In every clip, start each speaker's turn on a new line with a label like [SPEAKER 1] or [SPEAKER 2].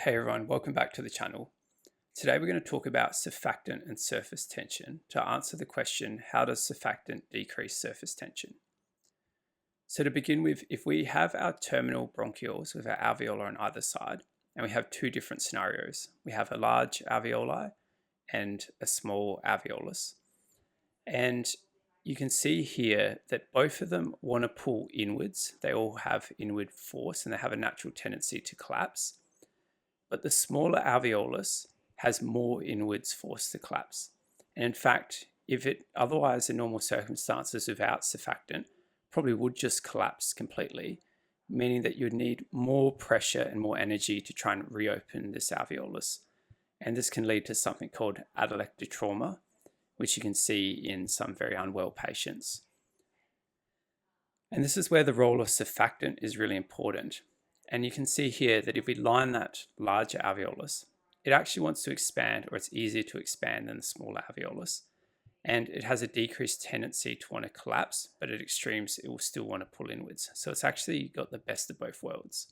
[SPEAKER 1] Hey everyone, welcome back to the channel. Today we're going to talk about surfactant and surface tension to answer the question, how does surfactant decrease surface tension? So to begin with, if we have our terminal bronchioles with our alveolar on either side, and we have two different scenarios. We have a large alveoli and a small alveolus. And you can see here that both of them want to pull inwards. They all have inward force and they have a natural tendency to collapse. But the smaller alveolus has more inwards force to collapse. And in fact, if it otherwise in normal circumstances without surfactant, probably would just collapse completely, meaning that you'd need more pressure and more energy to try and reopen this alveolus. And this can lead to something called atelectic trauma, which you can see in some very unwell patients. And this is where the role of surfactant is really important. And you can see here that if we line that larger alveolus, it actually wants to expand, or it's easier to expand than the smaller alveolus. And it has a decreased tendency to want to collapse, but at extremes, it will still want to pull inwards. So it's actually got the best of both worlds.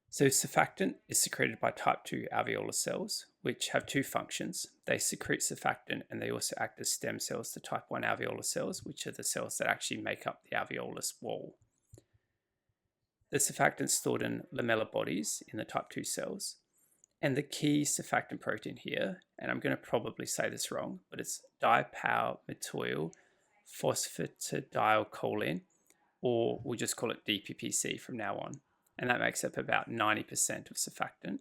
[SPEAKER 1] So surfactant is secreted by type 2 alveolar cells, which have two functions. They secrete surfactant and they also act as stem cells to type 1 alveolar cells, which are the cells that actually make up the alveolus wall. The surfactant is stored in lamellar bodies in the type 2 cells. And the key surfactant protein here, and I'm going to probably say this wrong, but it's dipalmethyl phosphatidylcholine, or we'll just call it DPPC from now on. And that makes up about 90% of surfactant.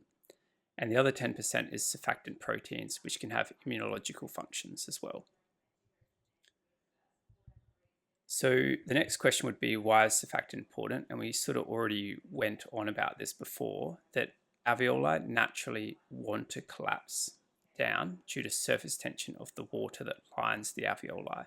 [SPEAKER 1] And the other 10% is surfactant proteins, which can have immunological functions as well. So the next question would be, why is surfactant important? And we sort of already went on about this before, that alveoli naturally want to collapse down due to surface tension of the water that lines the alveoli.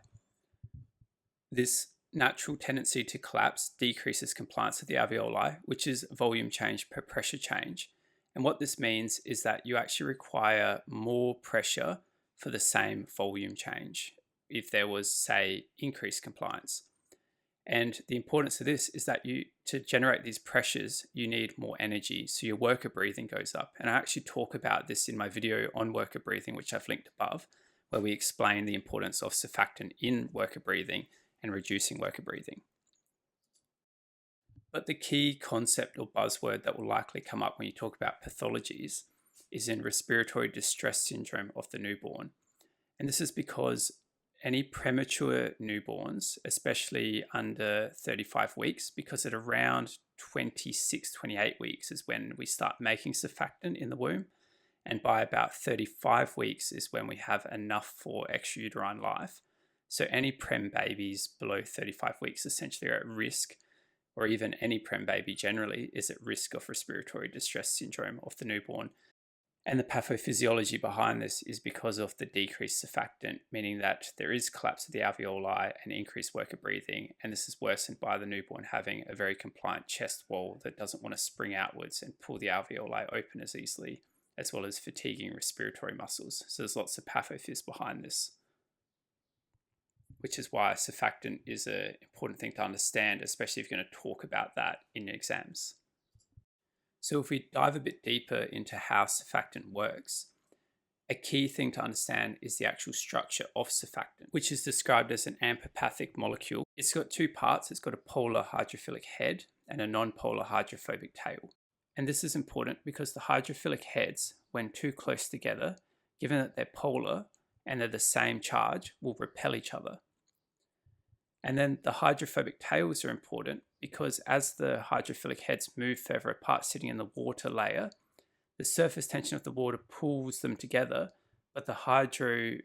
[SPEAKER 1] This natural tendency to collapse decreases compliance of the alveoli, which is volume change per pressure change. And what this means is that you actually require more pressure for the same volume change if there was, say, increased compliance. And the importance of this is that to generate these pressures, you need more energy. So your worker breathing goes up. And I actually talk about this in my video on worker breathing, which I've linked above, where we explain the importance of surfactant in worker breathing and reducing worker breathing. But the key concept or buzzword that will likely come up when you talk about pathologies is in respiratory distress syndrome of the newborn. And this is because any premature newborns, especially under 35 weeks, because at around 26, 28 weeks is when we start making surfactant in the womb. And by about 35 weeks is when we have enough for extrauterine life. So any prem babies below 35 weeks essentially are at risk, or even any prem baby generally is at risk of respiratory distress syndrome of the newborn. And the pathophysiology behind this is because of the decreased surfactant, meaning that there is collapse of the alveoli and increased worker breathing. And this is worsened by the newborn having a very compliant chest wall that doesn't want to spring outwards and pull the alveoli open as easily, as well as fatiguing respiratory muscles. So there's lots of pathophys behind this, which is why surfactant is an important thing to understand, especially if you're going to talk about that in exams. So if we dive a bit deeper into how surfactant works, a key thing to understand is the actual structure of surfactant, which is described as an amphipathic molecule. It's got two parts. It's got a polar hydrophilic head and a non-polar hydrophobic tail. And this is important because the hydrophilic heads, when too close together, given that they're polar and they're the same charge, will repel each other. And then the hydrophobic tails are important because as the hydrophilic heads move further apart sitting in the water layer, the surface tension of the water pulls them together, but the hydrophobic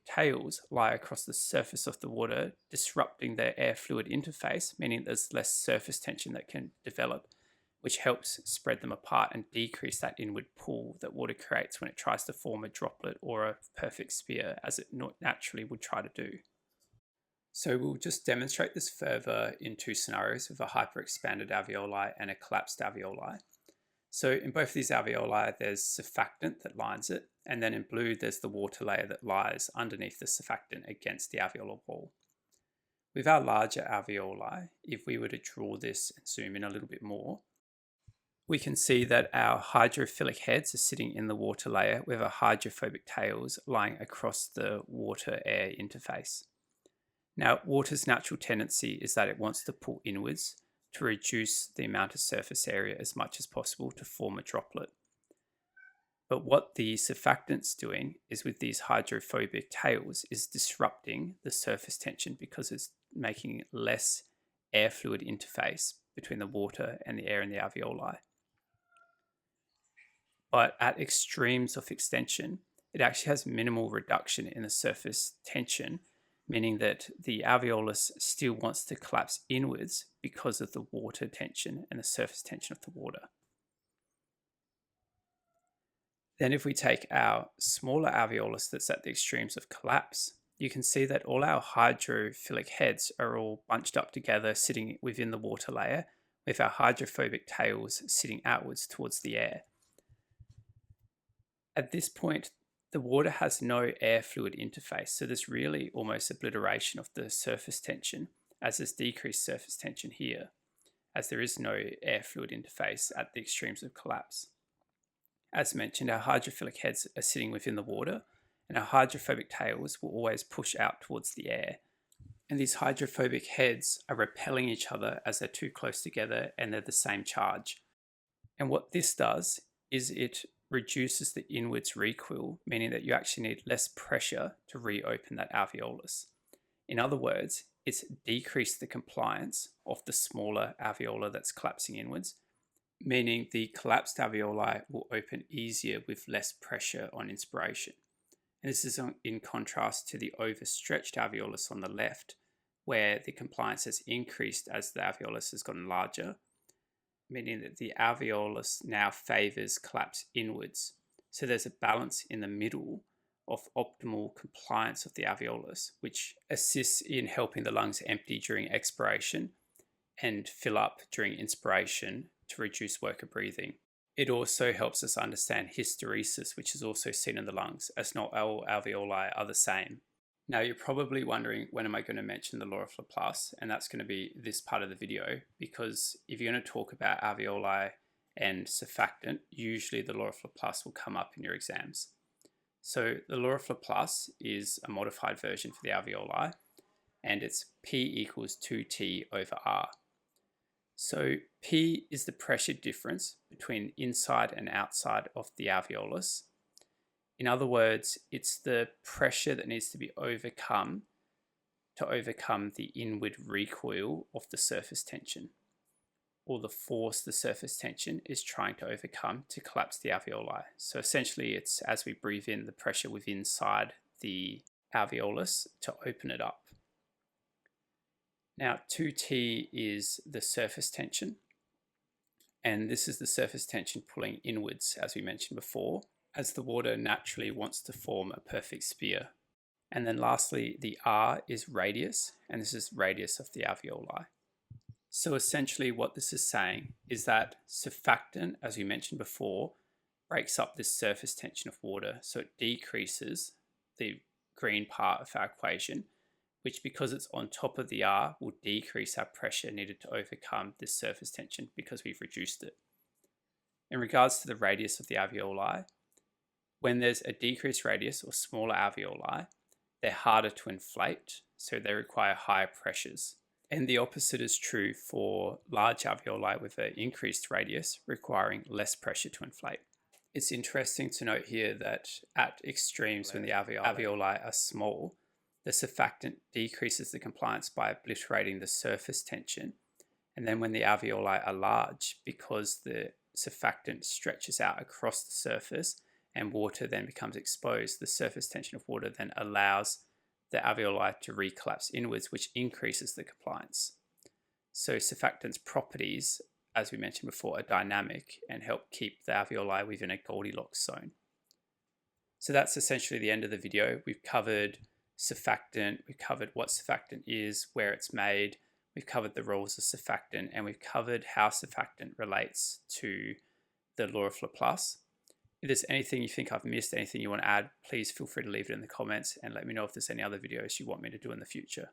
[SPEAKER 1] tails lie across the surface of the water, disrupting their air fluid interface, meaning there's less surface tension that can develop, which helps spread them apart and decrease that inward pull that water creates when it tries to form a droplet or a perfect sphere, as it naturally would try to do. So we'll just demonstrate this further in two scenarios with a hyperexpanded alveoli and a collapsed alveoli. So in both of these alveoli, there's surfactant that lines it, and then in blue, there's the water layer that lies underneath the surfactant against the alveolar wall. With our larger alveoli, if we were to draw this and zoom in a little bit more, we can see that our hydrophilic heads are sitting in the water layer with our hydrophobic tails lying across the water-air interface. Now, water's natural tendency is that it wants to pull inwards to reduce the amount of surface area as much as possible to form a droplet. But what the surfactant's doing is with these hydrophobic tails is disrupting the surface tension because it's making less air fluid interface between the water and the air in the alveoli. But at extremes of extension, it actually has minimal reduction in the surface tension, meaning that the alveolus still wants to collapse inwards because of the water tension and the surface tension of the water. Then if we take our smaller alveolus that's at the extremes of collapse, you can see that all our hydrophilic heads are all bunched up together, sitting within the water layer, with our hydrophobic tails sitting outwards towards the air. At this point, the water has no air fluid interface, so there's really almost obliteration of the surface tension, as there's decreased surface tension here, as there is no air fluid interface at the extremes of collapse. As mentioned, our hydrophilic heads are sitting within the water, and our hydrophobic tails will always push out towards the air. And these hydrophobic heads are repelling each other as they're too close together and they're the same charge. And what this does is it reduces the inwards recoil, meaning that you actually need less pressure to reopen that alveolus. In other words, it's decreased the compliance of the smaller alveolar that's collapsing inwards, meaning the collapsed alveoli will open easier with less pressure on inspiration. And this is in contrast to the overstretched alveolus on the left, where the compliance has increased as the alveolus has gotten larger, meaning that the alveolus now favors collapse inwards. So there's a balance in the middle of optimal compliance of the alveolus, which assists in helping the lungs empty during expiration and fill up during inspiration to reduce worker breathing. It also helps us understand hysteresis, which is also seen in the lungs, as not all alveoli are the same. Now, you're probably wondering, when am I going to mention the law of Laplace? And that's going to be this part of the video, because if you're going to talk about alveoli and surfactant, usually the law of Laplace will come up in your exams. So the law of Laplace is a modified version for the alveoli, and it's P equals 2T over R. So P is the pressure difference between inside and outside of the alveolus. In other words, it's the pressure that needs to be overcome to overcome the inward recoil of the surface tension, or the force the surface tension is trying to overcome to collapse the alveoli. So essentially, it's as we breathe in the pressure within inside the alveolus to open it up. Now, 2T is the surface tension, and this is the surface tension pulling inwards, as we mentioned before, as the water naturally wants to form a perfect sphere. And then lastly, the R is radius, and this is radius of the alveoli. So essentially what this is saying is that surfactant, as we mentioned before, breaks up this surface tension of water, so it decreases the green part of our equation, which, because it's on top of the R, will decrease our pressure needed to overcome this surface tension because we've reduced it. In regards to the radius of the alveoli, when there's a decreased radius or smaller alveoli, they're harder to inflate, so they require higher pressures. And the opposite is true for large alveoli with an increased radius requiring less pressure to inflate. It's interesting to note here that at extremes, when the alveoli are small, the surfactant decreases the compliance by obliterating the surface tension. And then when the alveoli are large, because the surfactant stretches out across the surface and water then becomes exposed, the surface tension of water then allows the alveoli to recollapse inwards, which increases the compliance. So surfactant's properties, as we mentioned before, are dynamic and help keep the alveoli within a Goldilocks zone. So that's essentially the end of the video. We've covered surfactant, we've covered what surfactant is, where it's made, we've covered the roles of surfactant, and we've covered how surfactant relates to the law of Laplace. If there's anything you think I've missed, anything you want to add, please feel free to leave it in the comments and let me know if there's any other videos you want me to do in the future.